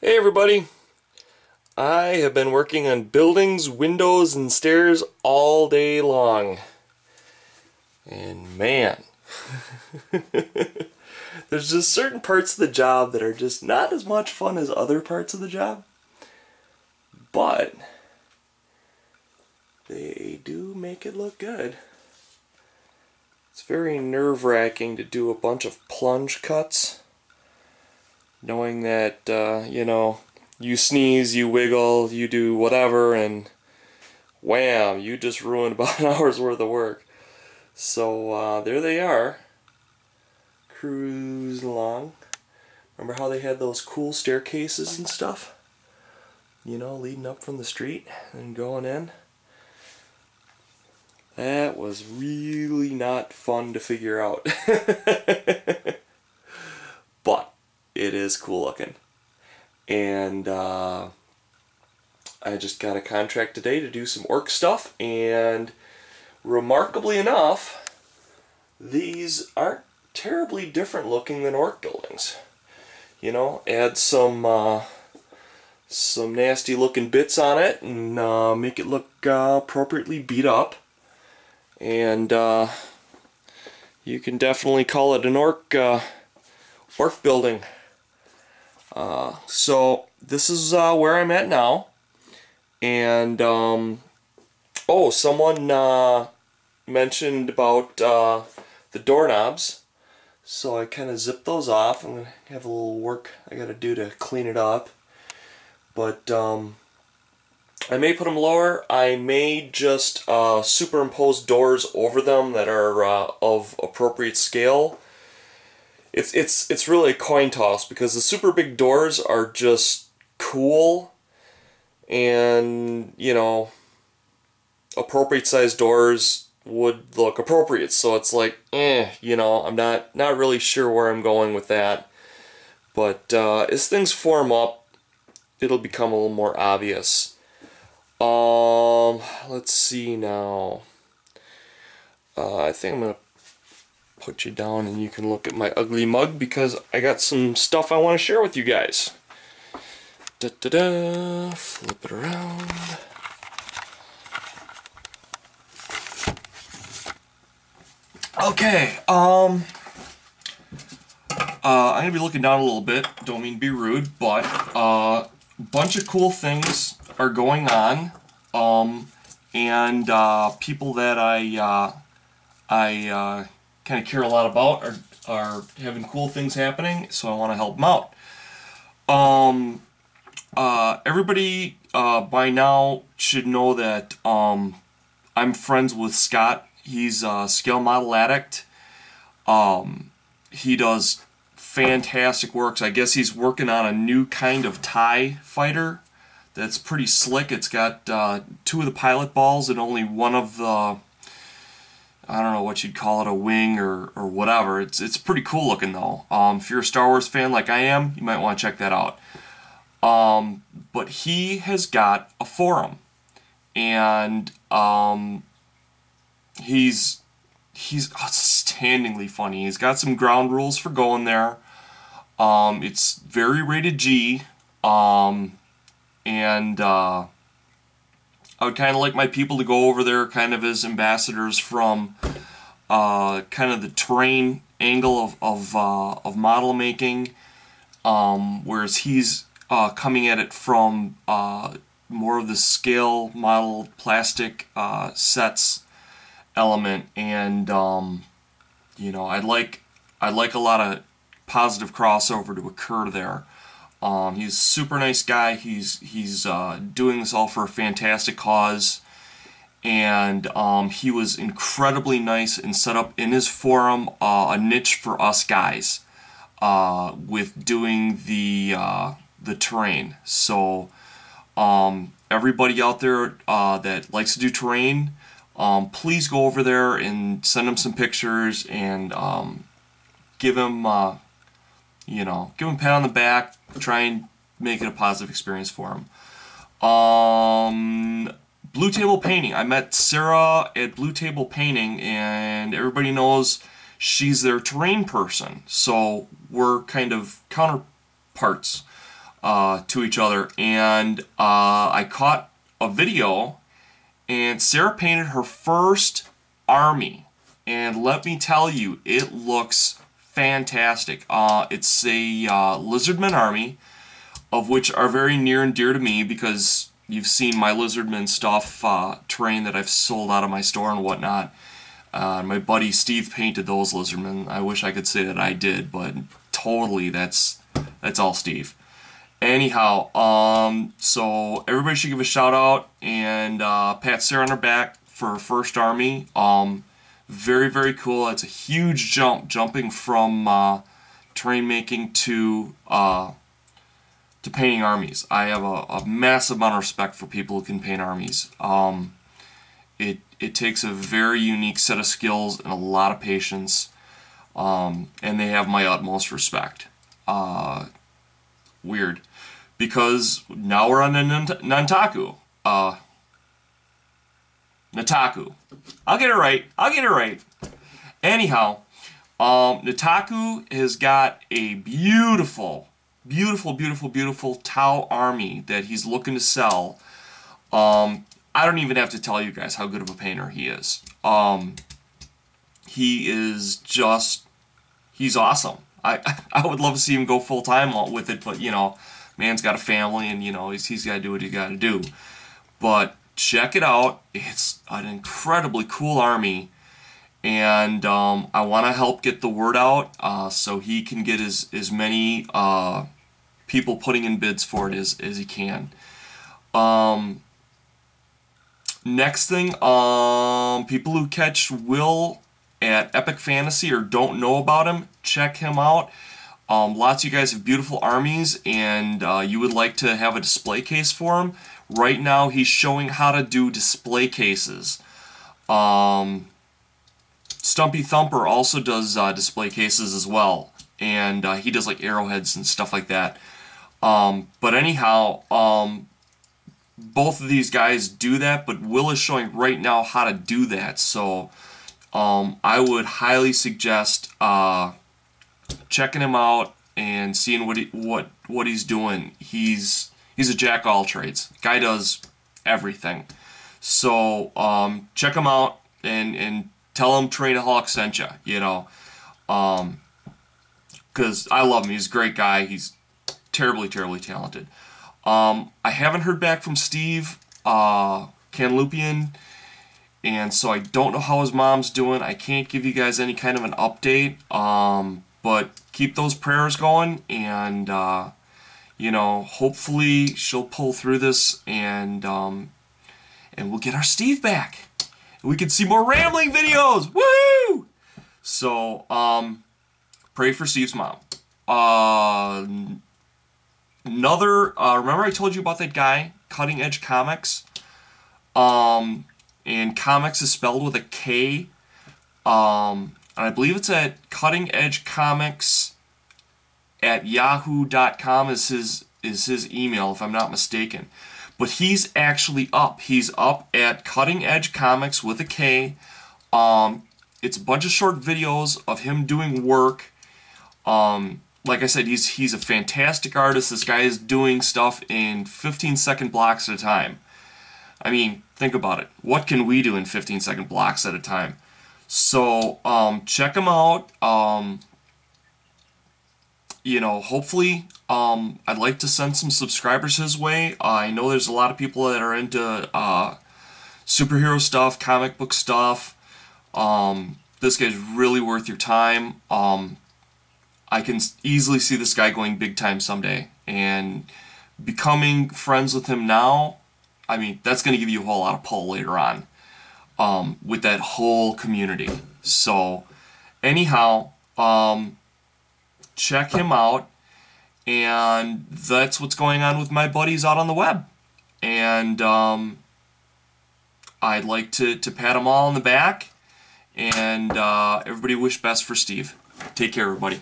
Hey everybody! I have been working on buildings, windows, and stairs all day long. And man, there's just certain parts of the job that are just not as much fun as other parts of the job. But they do make it look good. It's very nerve-wracking to do a bunch of plunge cuts, knowing that, you sneeze, you wiggle, you do whatever, and wham, you just ruined about an hour's worth of work. So there they are, cruising along. Remember how they had those cool staircases and stuff? You know, leading up from the street and going in? That was really not fun to figure out. But it is cool looking. And I just got a contract today to do some orc stuff, and remarkably enough, these aren't terribly different looking than orc buildings. You know, add some nasty looking bits on it and make it look appropriately beat up, and you can definitely call it an orc building. So this is where I'm at now, and oh, someone mentioned about the doorknobs, so I kind of zipped those off. I'm gonna have a little work I gotta do to clean it up, but I may put them lower. I may just superimpose doors over them that are of appropriate scale. It's really a coin toss, because the super big doors are just cool, and you know, appropriate sized doors would look appropriate. So it's like, you know, I'm not really sure where I'm going with that. But as things form up, it'll become a little more obvious. Let's see now. I think I'm gonna put you down and you can look at my ugly mug, because I got some stuff I want to share with you guys. Flip it around. Okay, I'm gonna be looking down a little bit. Don't mean to be rude, but a bunch of cool things are going on, and people that I kind of care a lot about are having cool things happening, so I want to help them out. Everybody by now should know that I'm friends with Scott. He's a scale model addict. He does fantastic works. I guess he's working on a new kind of TIE fighter that's pretty slick. It's got 2 of the pilot balls and only one of the, I don't know what you'd call it, a wing or whatever. It's pretty cool looking though. If you're a Star Wars fan like I am, you might want to check that out. But he has got a forum, and he's outstandingly funny. He's got some ground rules for going there. It's very rated G, and I would kind of like my people to go over there kind of as ambassadors from kind of the terrain angle of model making, whereas he's coming at it from more of the scale model plastic sets element, and you know, I'd like a lot of positive crossover to occur there. He's a super nice guy. He's doing this all for a fantastic cause, and he was incredibly nice and set up in his forum a niche for us guys with doing the terrain. So everybody out there that likes to do terrain, please go over there and send him some pictures, and give him you know, give him a pat on the back. Try and make it a positive experience for him. Blue Table Painting. I met Sarah at Blue Table Painting, and everybody knows she's their terrain person, so we're kind of counterparts. to each other, and I caught a video, and Sarah painted her first army, and let me tell you, it looks fantastic. It's a Lizardman army, of which are very near and dear to me because you've seen my Lizardman stuff, terrain that I've sold out of my store and whatnot. My buddy Steve painted those Lizardmen. I wish I could say that I did, but totally that's all Steve. Anyhow, so everybody should give a shout out and pat Sarah on her back for her first army. Very, very cool. It's a huge jump, jumping from terrain making to painting armies. I have a massive amount of respect for people who can paint armies. It takes a very unique set of skills and a lot of patience, and they have my utmost respect. Weird, because now we're on the Nataku. Nataku. I'll get it right. Anyhow, Nataku has got a beautiful Tau army that he's looking to sell. I don't even have to tell you guys how good of a painter he is. He's awesome. I would love to see him go full-time with it, but, you know, man's got a family, and, you know, he's got to do what he's got to do. But check it out. It's an incredibly cool army, and I want to help get the word out so he can get as many people putting in bids for it as he can. Next thing, people who catch Will at Epic Fantasy or don't know about him, check him out. Lots of you guys have beautiful armies, and you would like to have a display case for him. Right now he's showing how to do display cases. Stumpy Thumper also does display cases as well, and he does like arrowheads and stuff like that. But anyhow, both of these guys do that, but Will is showing right now how to do that. So I would highly suggest checking him out and seeing what he's doing. He's a jack of all trades. Guy does everything. So check him out and tell him Trainaholic sent you. You know, because I love him. He's a great guy. He's terribly talented. I haven't heard back from Steve Canlupian, and so I don't know how his mom's doing. I can't give you guys any kind of an update, but keep those prayers going, and you know, hopefully she'll pull through this, and we'll get our Steve back. We can see more rambling videos. Woo! So pray for Steve's mom. Remember I told you about that guy, Cutting Edge Comics? And comics is spelled with a K. And I believe it's at Cutting Edge Comics at yahoo.com is his email, if I'm not mistaken. But he's actually up. He's up at Cutting Edge Comics with a K. It's a bunch of short videos of him doing work. Like I said, he's a fantastic artist. This guy is doing stuff in 15-second blocks at a time. I mean, think about it. What can we do in 15-second blocks at a time? So check him out. You know, hopefully, I'd like to send some subscribers his way. I know there's a lot of people that are into superhero stuff, comic book stuff. This guy's really worth your time. I can easily see this guy going big time someday, and becoming friends with him now, I mean, that's going to give you a whole lot of pull later on with that whole community. So anyhow, check him out, and that's what's going on with my buddies out on the web. And I'd like to pat them all on the back, and everybody wish best for Steve. Take care, everybody.